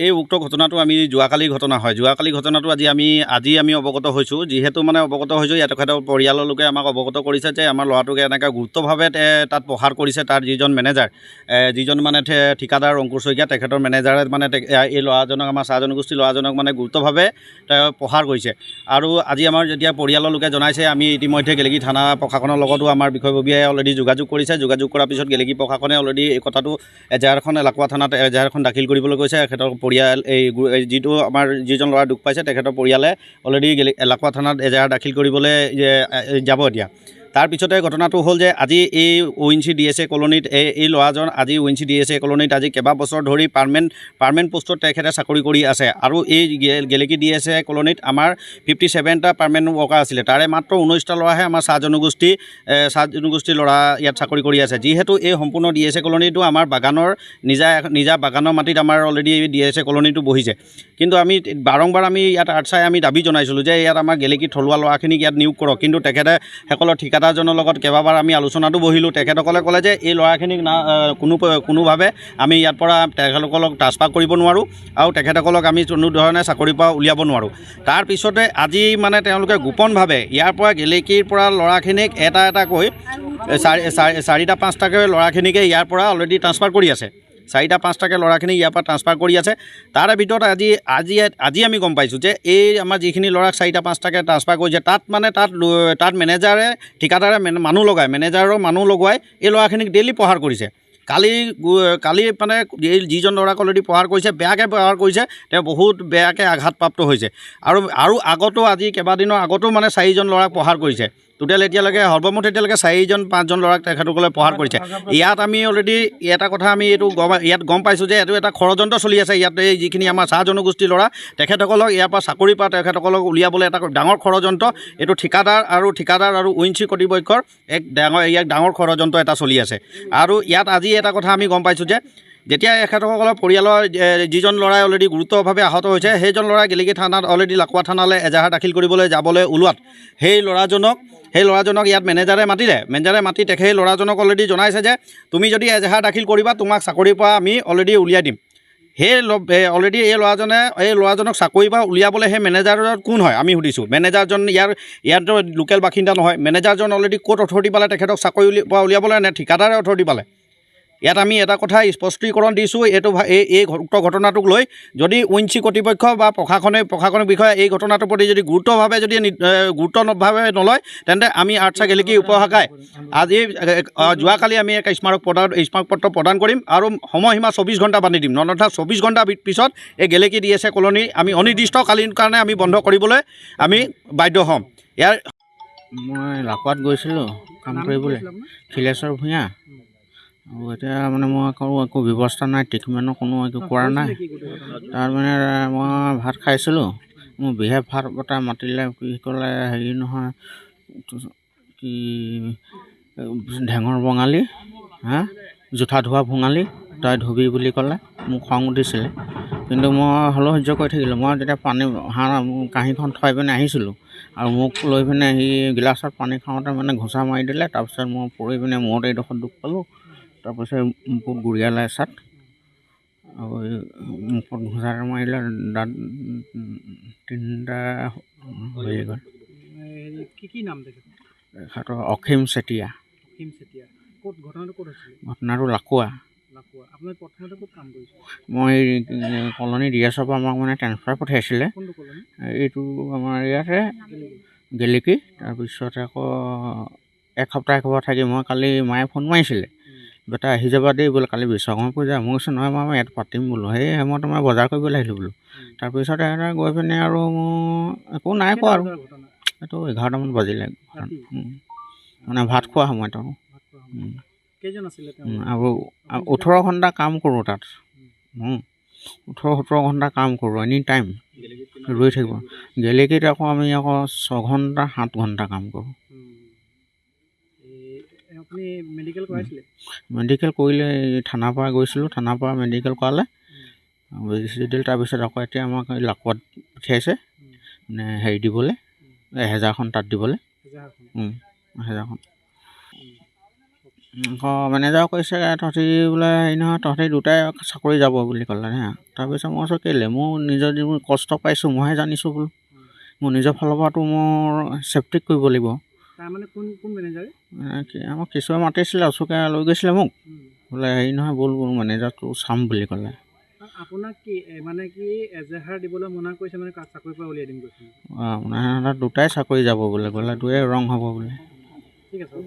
এই উক্ত ঘটনাটো আমি যোৱাকালিৰ ঘটনা হয়। যোৱাকালি ঘটনাটো আজি আমি অৱগত হৈছোঁ। যিহেতু মানে অৱগত হৈছোঁ, তেখেতৰ পৰিয়ালৰ লোকে আমাক অৱগত কৰিছে যে আমাৰ ল'ৰাটোকে এনেকৈ গুৰুত্বভাৱে তাত প্ৰহাৰ কৰিছে। তাৰ যিজন মেনেজাৰ, যিজন মানে ঠিকাদাৰ অংকুৰ শইকীয়া, তেখেতৰ মেনেজাৰে মানে এই ল'ৰাজনক, আমাৰ চাহ জনগোষ্ঠীৰ ল'ৰাজনক মানে গুৰুত্বভাৱে প্ৰহাৰ কৰিছে। আৰু আজি আমাৰ যেতিয়া পৰিয়ালৰ লোকে জনাইছে, আমি ইতিমধ্যে গেলেকী থানা প্ৰশাসনৰ লগতো আমাৰ বিষয়ববীয়াই অলৰেডি যোগাযোগ কৰিছে। যোগাযোগ কৰাৰ পিছত গেলেকী প্ৰশাসনে অলৰেডি এই কথাটো এজাহাৰখন লাকুৱা থানাত এজাহাৰখন দাখিল কৰিবলৈ গৈছে। তেখেতৰ পৰিয়াল যিটো আমাৰ যিজন ল'ৰা দুখ পাইছে, তেখেতৰ পৰিয়ালে অলৰেডি লাকুৱা থানাত এজাহাৰ দাখিল কৰিবলৈ যাব এতিয়া। তাৰপিছতে ঘটনাটো হ'ল যে আজি এই ONC DSA কলনীত এই ল'ৰাজন আজি ONC DSA কলনীত আজি কেইবাবছৰ ধৰি পাৰ্মানেণ্ট পোষ্টত তেখেতে চাকৰি কৰি আছে। আৰু এই গেলেকী DSA কলনীত আমাৰ 57টা পাৰ্মানেণ্ট ৱৰ্কাৰ আছিলে। তাৰে মাত্ৰ 19টা ল'ৰাহে আমাৰ চাহ জনগোষ্ঠীৰ ল'ৰা ইয়াত চাকৰি কৰি আছে। যিহেতু এই সম্পূৰ্ণ DSA কলনীটো আমাৰ বাগানৰ নিজা বাগানৰ মাটিত আমাৰ অলৰেডি DSA কলনীটো বহিছে। কিন্তু আমি বাৰম্বাৰ ইয়াত আৰ্টছাই আমি দাবী জনাইছিলোঁ যে ইয়াত আমাৰ গেলেকী থলুৱা ল'ৰাখিনিক ইয়াত নিয়োগ কৰক। কিন্তু তেখেতসকলৰ ঠিকাদাৰজনৰ লগত কেইবাবাৰ আমি আলোচনাটো বহিলোঁ। তেখেতসকলে ক'লে যে এই ল'ৰাখিনিক কোনোভাৱে আমি ইয়াৰ পৰা তেখেতসকলক ট্ৰান্সফাৰ কৰিব নোৱাৰোঁ আৰু তেখেতসকলক আমি কোনো ধৰণে চাকৰিৰ পৰা উলিয়াব নোৱাৰোঁ। তাৰপিছতে আজি মানে তেওঁলোকে গোপনভাৱে ইয়াৰ পৰা গেলেকীৰ পৰা ল'ৰাখিনিক এটা-এটাকৈ 4টা-5টাকৈ ল'ৰাখিনিকে ইয়াৰ পৰা অলৰেডি ট্ৰান্সফাৰ কৰি আছে। 4টা-5টাকৈ ল'ৰাখিনি ইয়াৰ পৰা ট্ৰান্সফাৰ কৰি আছে। তাৰে ভিতৰত আজি আমি গম পাইছোঁ যে এই আমাৰ যিখিনি ল'ৰাক 4টা-5টাকৈ ট্ৰান্সফাৰ কৰিছে, তাত মেনেজাৰে ঠিকাদাৰে মানুহ লগাই, মেনেজাৰৰ মানুহ লগোৱাই এই ল'ৰাখিনিক ডেইলি প্ৰহাৰ কৰিছে। কালি মানে এই যিজন ল'ৰাক অলৰেডি প্ৰহাৰ কৰিছে, বেয়াকৈ প্ৰহাৰ কৰিছে, তেওঁ বহুত বেয়াকৈ আঘাতপ্ৰাপ্ত হৈছে। আৰু আগতো আজি কেইবাদিনৰ আগতো মানে 4জন ল'ৰাক প্ৰহাৰ কৰিছে। টোটেল এতিয়ালৈকে সৰ্বমুঠ 4জন-5জন ল'ৰাক তেখেতসকলে প্ৰহাৰ কৰিছে। ইয়াত আমি অলৰেডি এটা কথা আমি ইয়াত গম পাইছোঁ যে এইটো এটা ষড়যন্ত্ৰ চলি আছে। ইয়াত এই যিখিনি আমাৰ চাহ জনগোষ্ঠীৰ ল'ৰা, তেখেতসকলক ইয়াৰ পৰা চাকৰিৰ পৰা তেখেতসকলক উলিয়াবলৈ এটা ডাঙৰ ষড়যন্ত্ৰ, এইটো ঠিকাদাৰ আৰু ONC কৰ্তৃপক্ষৰ ডাঙৰ ষড়যন্ত্ৰ এটা চলি আছে। আৰু ইয়াত আজি এটা কথা আমি গম পাইছোঁ যে যেতিয়া এখেতসকলৰ পৰিয়ালৰ যিজন ল'ৰাই অলৰেডি গুৰুতৰভাৱে আহত হৈছে, সেইজন ল'ৰাই গেলেকী থানাত অলৰেডি লাকুৱা থানালৈ এজাহাৰ দাখিল যাবলৈ ওলোৱাত সেই ল'ৰাজনক ইয়াত মেনেজাৰে মাতি সেই ল'ৰাজনক অলৰেডি জনাইছে যে তুমি যদি এজাহাৰ দাখিল কৰিবা, তোমাক চাকৰিৰ পৰা আমি অলৰেডি উলিয়াই দিম। অলৰেডি এই ল'ৰাজনক চাকৰিৰ পৰা উলিয়াবলৈ সেই মেনেজাৰৰ কোন হয় আমি সুধিছোঁ। মেনেজাৰজন ইয়াত লোকেল বাসিন্দা নহয়। মেনেজাৰজন অলৰেডি ক'ত অথৰিটি পালে তেখেতক চাকৰিৰ পৰা উলিয়াবলৈ, নে ঠিকাদাৰে অথৰিটি পালে? ইয়াত আমি এটা কথা স্পষ্টীকৰণ দিছোঁ, এই উক্ত ঘটনাটোক লৈ যদি ONC কৰ্তৃপক্ষ বা প্ৰশাসনিক বিষয়ে এই ঘটনাটোৰ প্ৰতি যদি গুৰুত্বভাৱে নলয়, তেন্তে আমি আৰ্টছা গেলেকী উপশাখাই যোৱাকালি আমি এক স্মাৰকপত্ৰ প্ৰদান কৰিম আৰু সময়সীমা 24 ঘণ্টা বান্ধি দিম। অৰ্থাৎ 24 ঘণ্টাৰ পিছত এই গেলেকী DSA কলনী আমি অনিৰ্দিষ্টকালীন কাৰণে আমি বন্ধ কৰিবলৈ আমি বাধ্য হ'ম। মই লাকুৱাত গৈছিলোঁ কাম কৰিবলৈ, শিলেশ্বৰ ভূঞা। আৰু এতিয়া মানে মই একো ব্যৱস্থা নাই, ট্ৰিটমেণ্টৰ একো কৰা নাই। তাৰমানে মই ভাত খাইছিলোঁ, মোৰ বিহেভ ভাত বটা মাতিলে, কি ক'লে হেৰি নহয়, কি ঢেঙৰ বঙালী, জোঠা ধোৱা ভঙালী, তই ধুবি বুলি ক'লে। মোক খং উঠিছিলে, কিন্তু মই হ'লেও সহ্য কৰি থাকিলোঁ। মই তেতিয়া কাঁহীখন থৈ পিনে আহিছিলোঁ আৰু মোক লৈ পিনে সি গিলাচত পানী খাওঁতে মানে ঘোচা মাৰি দিলে। তাৰপিছত মই পৰি পিনে মূৰত এইডোখৰত দুখ পালোঁ। তাৰপিছত মুখত গুৰিয়ালে এচাত, আৰু মুখত ঘোচা মাৰিলে, দাঁত 3টা হৈ গ'ল। কি নাম তেখেতৰ অসীম চেতিয়া। ঘটনাটো লাকুৱা। মই কলনী DSA পৰা আমাক মানে ট্ৰেন্সফাৰ পঠিয়াইছিলে। এইটো আমাৰ ইয়াতে গেলেকী। তাৰপিছত আকৌ এসপ্তাহ থাকি মই কালি মায়ে ফোন মাৰিছিলে, বেটা আহি যাবা দেই বোলে, কালি বিশ্বকৰ্মা পূজা। মই কৈছোঁ নহয় মই ইয়াত পাতিম বোলো, মই তোমাৰ বজাৰ কৰিবলৈ আহিলোঁ বোলো। তাৰপিছত গৈ পিনে আৰু মোৰ একো নাই কোৱা আৰু এইটো 11টামান বাজিলে, মানে ভাত খোৱা সময়ত আৰু। আৰু 18 ঘণ্টা কাম কৰোঁ তাত, 18-17 ঘণ্টা কাম কৰোঁ, এনি টাইম ৰৈ থাকিব। গেলেকীত আমি 6 ঘণ্টা 7 ঘণ্টা কাম কৰোঁ। মেডিকেল কৰিলে থানাৰ পৰা গৈছিলোঁ, থানাৰ পৰা মেডিকেল কৰালে, বেজি দিলে। তাৰপিছত আকৌ এতিয়া আমাক লাকুৱাত পঠিয়াইছে, মানে হেৰি দিবলৈ, 1000খন তাত দিবলৈ, 1000খন। আকৌ মেনেজাৰ কৈছে তহঁতি বোলে হেৰি নহয় তহঁতি দুটাই চাকৰি যাব বুলি ক'লে হা তাৰপিছত মই কৈছোঁ কেলৈ মোৰ নিজৰ যিবোৰ কষ্ট পাইছোঁ মইহে জানিছোঁ বোলো মোৰ নিজৰ ফালৰ পৰাতো মোৰ চেফটি কৰিব লাগিব তাৰমানে কোন কোন মেনেজাৰে আমাক কিছুৱে মাতিছিলে অচুকে লৈ গৈছিলে মোক বোলে হেৰি নহয় ব'ল মেনেজাৰটো চাম বুলি ক'লে আপোনাক কি মানে কি এজাহাৰ দিবলৈ মনা কৰিছে মানে চাকৰিৰ পৰা উলিয়াই দিম কৈছে মানে দুটাই চাকৰি যাব বোলে গ'লে দুয়ে ৰং হ'ব বোলে ঠিক আছে